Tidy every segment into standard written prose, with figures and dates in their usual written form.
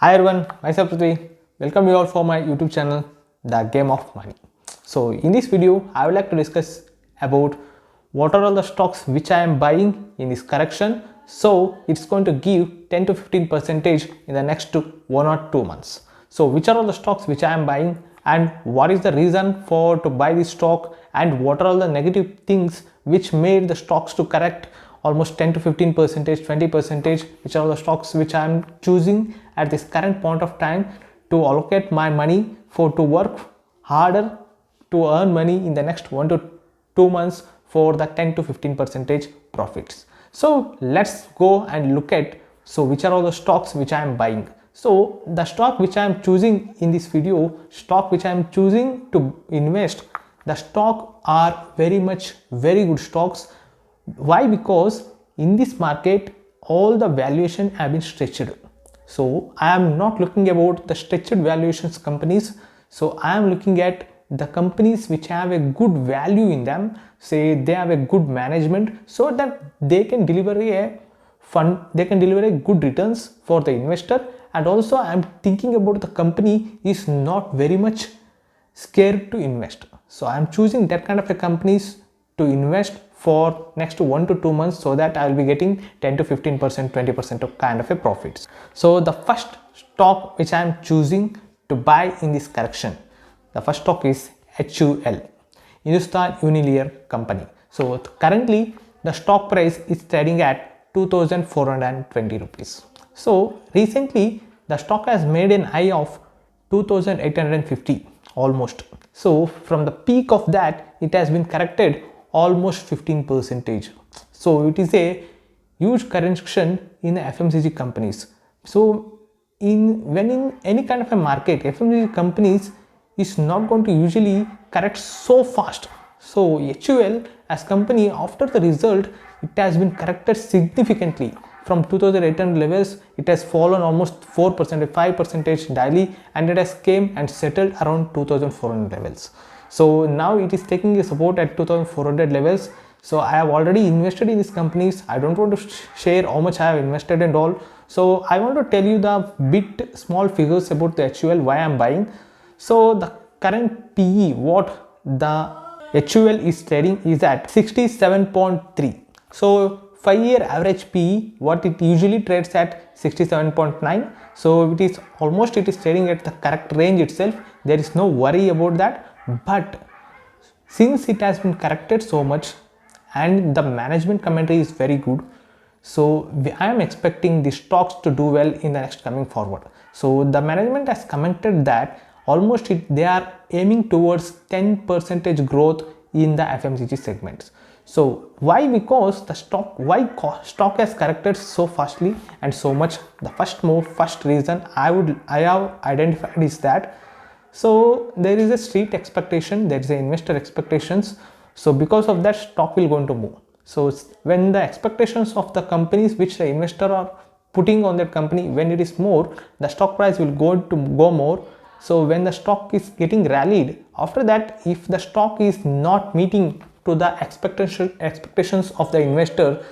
Hi everyone, myself Prithvi. Welcome you all for my YouTube channel, The Game of Money. So in this video, I would like to discuss about what are all the stocks which I am buying in this correction. So it's going to give 10 to 15 percentage in the next 1 or 2 months. So which are all the stocks which I am buying and what is the reason for to buy this stock and what are all the negative things which made the stocks to correct almost 10 to 15 percentage, 20 percentage, which are the stocks which I am choosing at this current point of time to allocate my money for to work harder to earn money in the next 1 to 2 months for the 10 to 15 percentage profits. So let's go and look at which are all the stocks which I am buying. So the stock which I am choosing in this video, stock which I am choosing to invest, the stock are very good stocks. Why? Because in this market all the valuation have been stretched. So I am not looking about the stretched valuations companies. So I am looking at the companies which have a good value in them, say they have a good management, so that they can deliver a fund, they can deliver a good returns for the investor. And also I am thinking about the company is not very much scared to invest. So I am choosing that kind of a companies to invest for next 1 to 2 months, so that I will be getting 10 to 15%, 20% of kind of a profits. So the first stock which I am choosing to buy in this correction, the first stock is HUL, Hindustan Unilever Company. So currently the stock price is trading at 2420 rupees. So recently the stock has made an high of 2850 almost. So from the peak of that it has been corrected almost 15 percentage. So it is a huge correction in the FMCG companies. So when in any kind of a market, FMCG companies is not going to usually correct so fast. So HUL as company, after the result, it has been corrected significantly from 2800 levels. It has fallen almost 4%, 5% daily, and it has came and settled around 2400 levels. So now it is taking a support at 2400 levels. So I have already invested in these companies. I don't want to share how much I have invested and all. So I want to tell you the bit small figures about the HUL, why I am buying. So the current PE what the HUL is trading is at 67.3. So 5-year average PE what it usually trades at 67.9. So it is trading at the correct range itself. There is no worry about that. But since it has been corrected so much and the management commentary is very good, so I am expecting the stocks to do well in the next coming forward. So the management has commented that they are aiming towards 10 percentage growth in the FMCG segments. So why? Because the stock has corrected so fastly and so much. The first reason I have identified is that, so there is a street expectation, there is a investor expectations. So because of that, stock will going to move. So when the expectations of the companies which the investor are putting on that company, when it is more, the stock price will go more. So when the stock is getting rallied, after that, if the stock is not meeting to the expectations of the investor,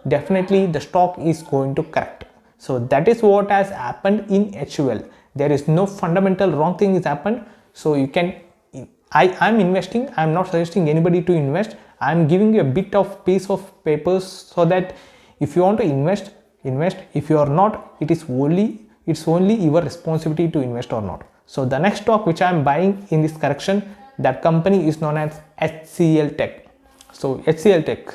definitely the stock is going to correct. So that is what has happened in HUL. There is no fundamental wrong thing has happened. So you can, I'm investing, I'm not suggesting anybody to invest. I'm giving you a bit of piece of papers so that if you want to invest. If you are not, it's only your responsibility to invest or not. So the next stock which I am buying in this correction, that company is known as HCL Tech. So HCL Tech.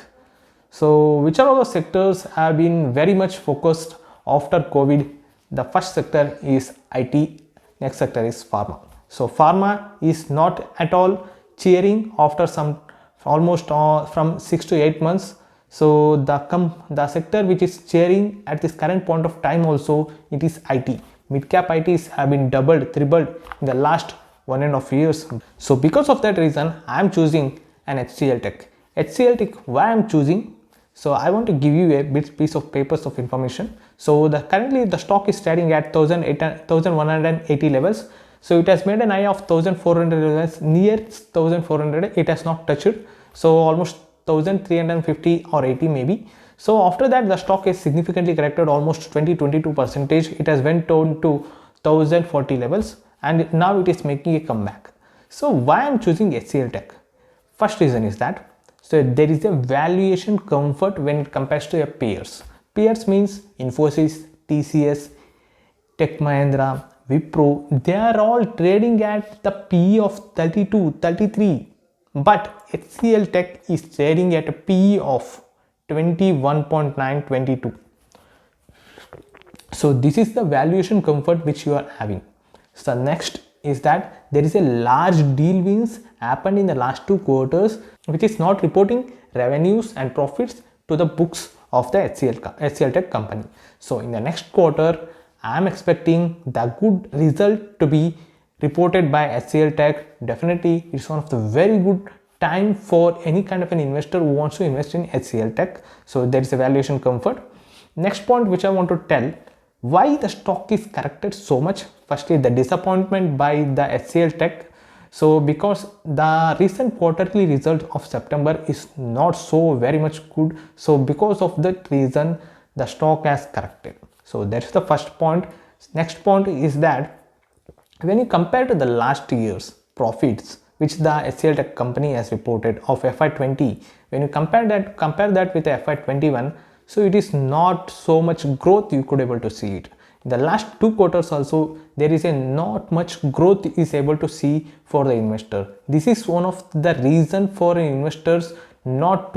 So which are all the sectors have been very much focused after COVID? The first sector is IT, next sector is pharma. So pharma is not at all cheering after some almost from 6 to 8 months. So the sector which is cheering at this current point of time also, it is IT. Mid cap ITs have been doubled, tripled in the last 1.5 years. So because of that reason, I am choosing an HCL Tech. HCL Tech, why I am choosing? So I want to give you a piece of papers of information. So currently the stock is trading at 1180 levels. So it has made an high of 1400 levels, near 1400 it has not touched. So almost 1350 or 80 maybe. So after that the stock is significantly corrected almost 20-22%. It has went down to 1040 levels, and now it is making a comeback. So why I'm choosing HCL Tech? First reason is that there is a valuation comfort when it compares to your peers. Peers means Infosys, TCS, Tech Mahindra, Wipro. They are all trading at the PE of 32, 33. But HCL Tech is trading at a PE of 21.9, 22. So this is the valuation comfort which you are having. So next is that there is a large deal wins happened in the last 2 quarters, which is not reporting revenues and profits to the books of the HCL Tech company. So in the next quarter, I am expecting the good result to be reported by HCL Tech. Definitely, it's one of the very good time for any kind of an investor who wants to invest in HCL Tech. So there is a valuation comfort. Next point which I want to tell, why the stock is corrected so much. Firstly, the disappointment by the HCL Tech. So because the recent quarterly result of September is not so very much good, so because of that reason the stock has corrected. So that's the first point. Next point is that when you compare to the last year's profits which the HCL Tech company has reported of FY20, when you compare that with FY21, so it is not so much growth you could able to see it. In the last 2 quarters also, there is a not much growth is able to see for the investor. This is one of the reason for investors not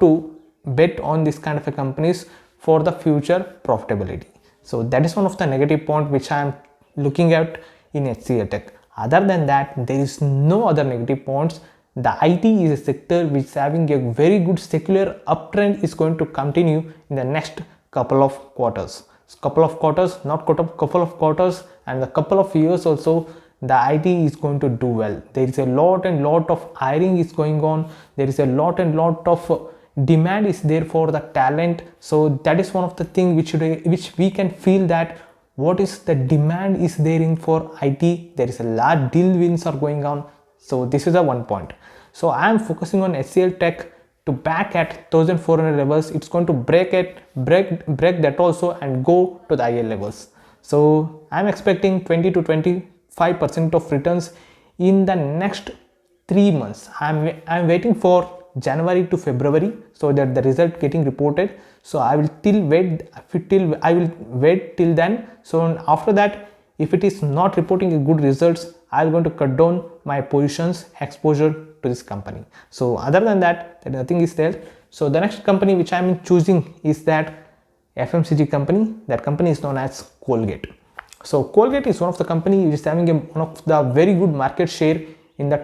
to bet on this kind of a companies for the future profitability. So that is one of the negative point which I am looking at in HCL Tech. Other than that, there is no other negative points. The IT is a sector which is having a very good secular uptrend is going to continue in the next couple of quarters. Couple of quarters and a couple of years also, the IT is going to do well. There is a lot of hiring is going on. There is a lot of demand is there for the talent. So that is one of the things which we can feel that what is the demand is there in for IT. There is a large deal wins are going on. So this is a one point. So I am focusing on HCL Tech to back at 1400 levels. It's going to break that also and go to the higher levels. So I'm expecting 20 to 25% of returns in the next 3 months. I'm waiting for January to February so that the result getting reported. So I will wait till then. So after that, if it is not reporting a good results, I'm going to cut down my positions exposure to this company. So other than that, nothing is there. So the next company which I'm choosing is that FMCG company. That company is known as Colgate. So Colgate is one of the company which is having one of the very good market share in the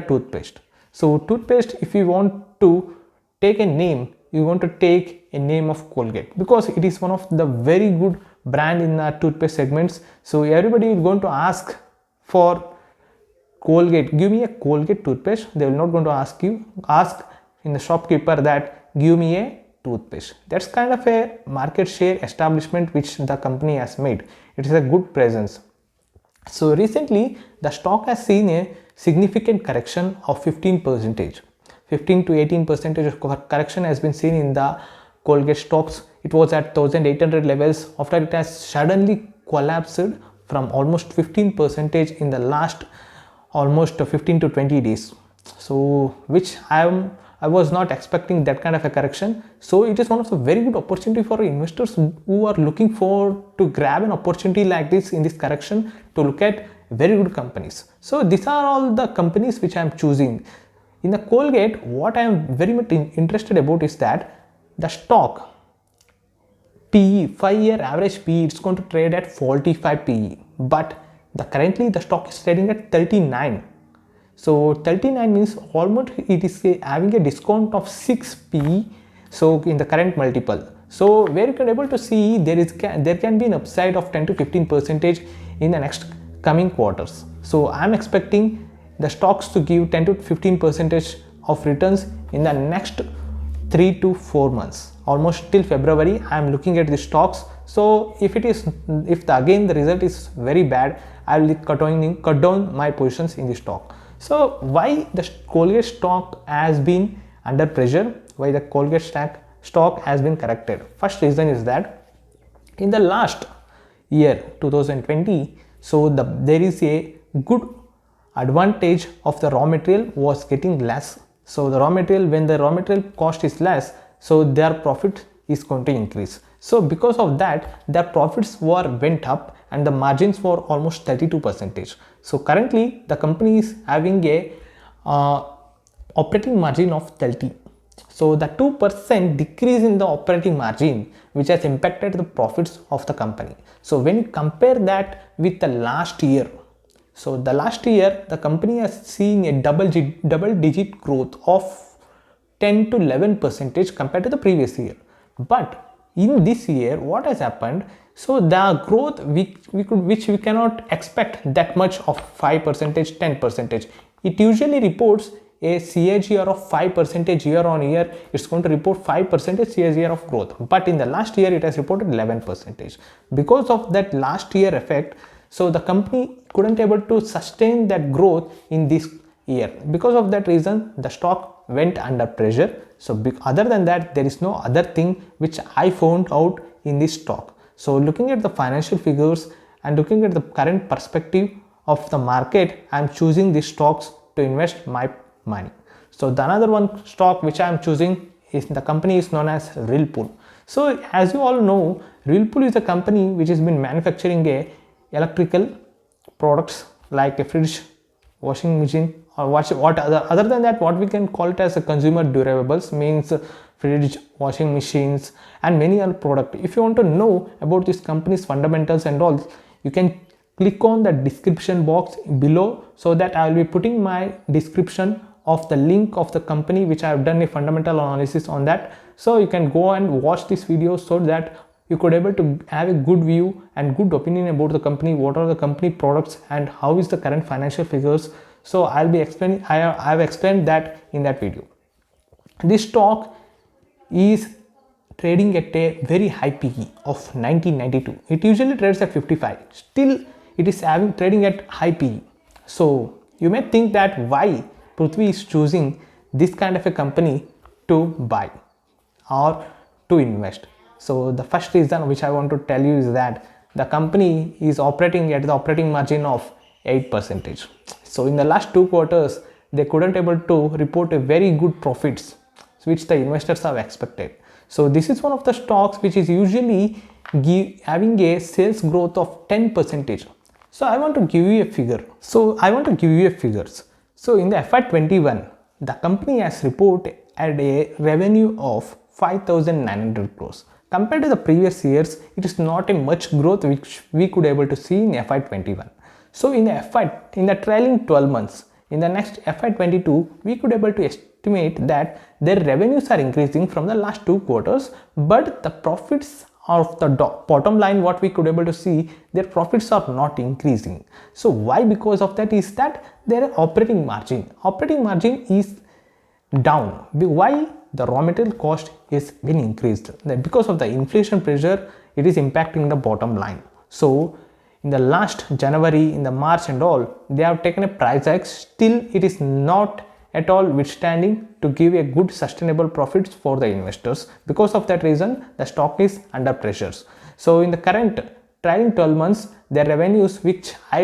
toothpaste. So toothpaste, if you want to take a name, you want to take a name of Colgate because it is one of the very good brand in the toothpaste segments. So everybody is going to ask for Colgate, give me a Colgate toothpaste. They will not going to ask in the shopkeeper that give me a toothpaste. That's kind of a market share establishment which the company has made. It is a good presence. So recently the stock has seen a significant correction of 15%. 15 to 18% of correction has been seen in the Colgate stocks. It was at 1800 levels after it has suddenly collapsed from almost 15% in the last almost 15 to 20 days. So which I was not expecting that kind of a correction. So it is one of the very good opportunity for investors who are looking for to grab an opportunity like this in this correction to look at very good companies. So these are all the companies which I am choosing. In the Colgate, what I am very much interested about is that the stock PE, 5-year average PE, it's going to trade at 45 PE, but currently the stock is trading at 39. So 39 means almost it is having a discount of 6 PE. So in the current multiple, so where you can able to see there can be an upside of 10 to 15% in the next coming quarters. So I'm expecting the stocks to give 10 to 15% of returns in the next 3 to 4 months, almost till February. I am looking at the stocks. So if again the result is very bad, I will cut down my positions in the stock. So why the Colgate stock has been under pressure? Why the Colgate stock has been corrected? First reason is that in the last year 2020, so there is a good advantage of the raw material was getting less. So the raw material, when the raw material cost is less, so their profit is going to increase. So because of that, their profits went up and the margins were almost 32%. So currently the company is having a operating margin of 30. So the 2% decrease in the operating margin which has impacted the profits of the company. So when you compare that with the last year, so the last year the company has seen a double digit growth of 10 to 11% compared to the previous year. But in this year, what has happened? So the growth which we cannot expect that much of 5%, 10%. It usually reports a CAGR of 5% year on year. It's going to report 5% CAGR of growth. But in the last year, it has reported 11%. Because of that last year effect, so the company couldn't able to sustain that growth in this year. Because of that reason, the stock went under pressure. So other than that, there is no other thing which I found out in this stock. So looking at the financial figures and looking at the current perspective of the market, I am choosing these stocks to invest my money. So the another one stock which I am choosing is the company is known as Whirlpool. So as you all know, Whirlpool is a company which has been manufacturing a electrical products like a fridge, washing machine, or what other than that, what we can call it as a consumer durables, means fridge, washing machines, and many other products. If you want to know about this company's fundamentals and all, you can click on the description box below, so that I will be putting my description of the link of the company which I have done a fundamental analysis on that. So you can go and watch this video so that you could able to have a good view and good opinion about the company, what are the company products and how is the current financial figures. So I'll be explaining, I have explained that in that video. This stock is trading at a very high PE of 1992. It usually trades at 55. Still it is trading at high PE. So you may think that why Prithvi is choosing this kind of a company to buy or to invest. So the first reason which I want to tell you is that the company is operating at the operating margin of 8%. So in the last 2 quarters, they couldn't able to report a very good profits which the investors have expected. So this is one of the stocks which is usually having a sales growth of 10%. So I want to give you a figure. So in the FY21, the company has reported a revenue of 5,900 crores. Compared to the previous years, it is not a much growth which we could able to see in FY21. So in the trailing 12 months, in the next FY22, we could able to estimate that their revenues are increasing from the last 2 quarters, but the profits of the bottom line, what we could able to see, their profits are not increasing. So why? Because of that is that their operating margin is down. Why? The raw material cost is been increased. Because of the inflation pressure, it is impacting the bottom line. So in the last January, in the March and all, they have taken a price hike. Still it is not at all withstanding to give a good sustainable profits for the investors. Because of that reason, the stock is under pressures. So in the current trailing 12 months, their revenues, which I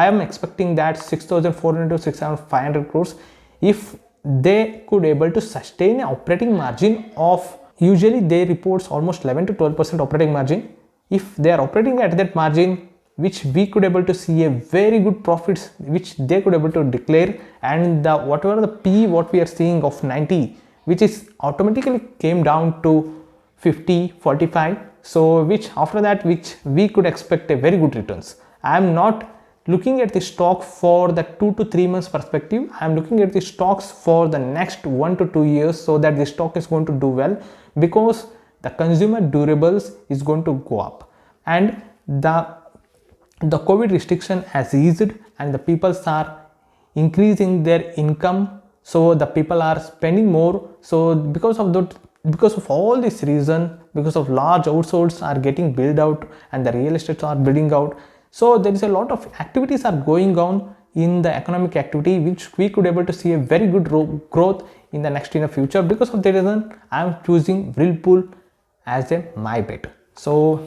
am expecting that 6,400 to 6,500 crores, if they could able to sustain an operating margin of, usually they reports almost 11 to 12% operating margin. If they are operating at that margin, which we could able to see a very good profits which they could able to declare, and the whatever the P what we are seeing of 90, which is automatically came down to 50, 45. So which after that, which we could expect a very good returns. I am not looking at the stock for the 2 to 3 months perspective. I am looking at the stocks for the next 1 to 2 years, so that the stock is going to do well, because the consumer durables is going to go up, and the COVID restriction has eased and the people are increasing their income, so the people are spending more. So because of all this reason, because of large households are getting built out and the real estates are building out, so there is a lot of activities are going on in the economic activity, which we could able to see a very good growth in the next in the future. Because of that reason, I am choosing Whirlpool as my bet. So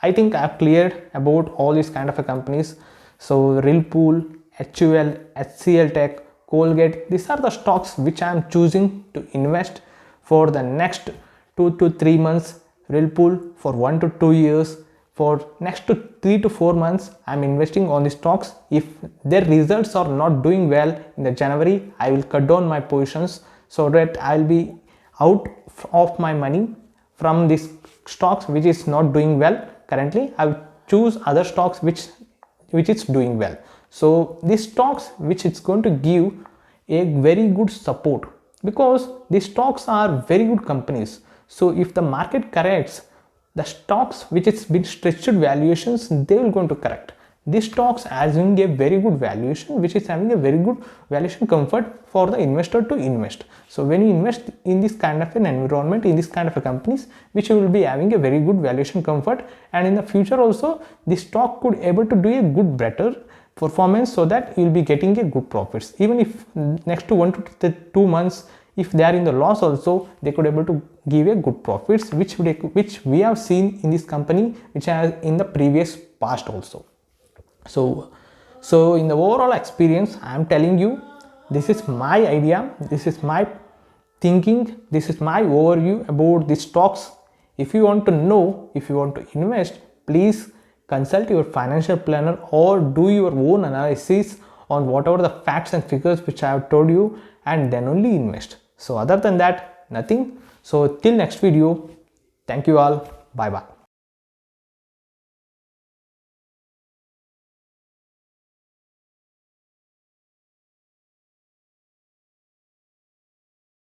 I think I've cleared about all these kind of companies. So Rilpool, HUL, HCL Tech, Colgate, these are the stocks which I am choosing to invest for the next 2 to 3 months. Rilpool for 1 to 2 years. For next to 3 to 4 months, I am investing on the stocks. If their results are not doing well in the January, I will cut down my positions so that I will be out of my money from these stocks which is not doing well. Currently, I will choose other stocks which is doing well. So these stocks which it's going to give a very good support, because these stocks are very good companies. So if the market corrects, the stocks which it's been stretched valuations, they will going to correct. These stocks having a very good valuation, which is having a very good valuation comfort for the investor to invest. So when you invest in this kind of an environment, in this kind of a companies, which you will be having a very good valuation comfort, and in the future also the stock could able to do a good better performance, so that you will be getting a good profits. Even if next to 1 to 2 months, if they are in the loss also, they could able to give a good profits, which we have seen in this company, which has in the previous past also. So in the overall experience, I am telling you, this is my idea, this is my thinking, this is my overview about the stocks. If you want to know, if you want to invest, please consult your financial planner or do your own analysis on whatever the facts and figures which I have told you, and then only invest. So other than that, nothing. So till next video, thank you all, bye bye.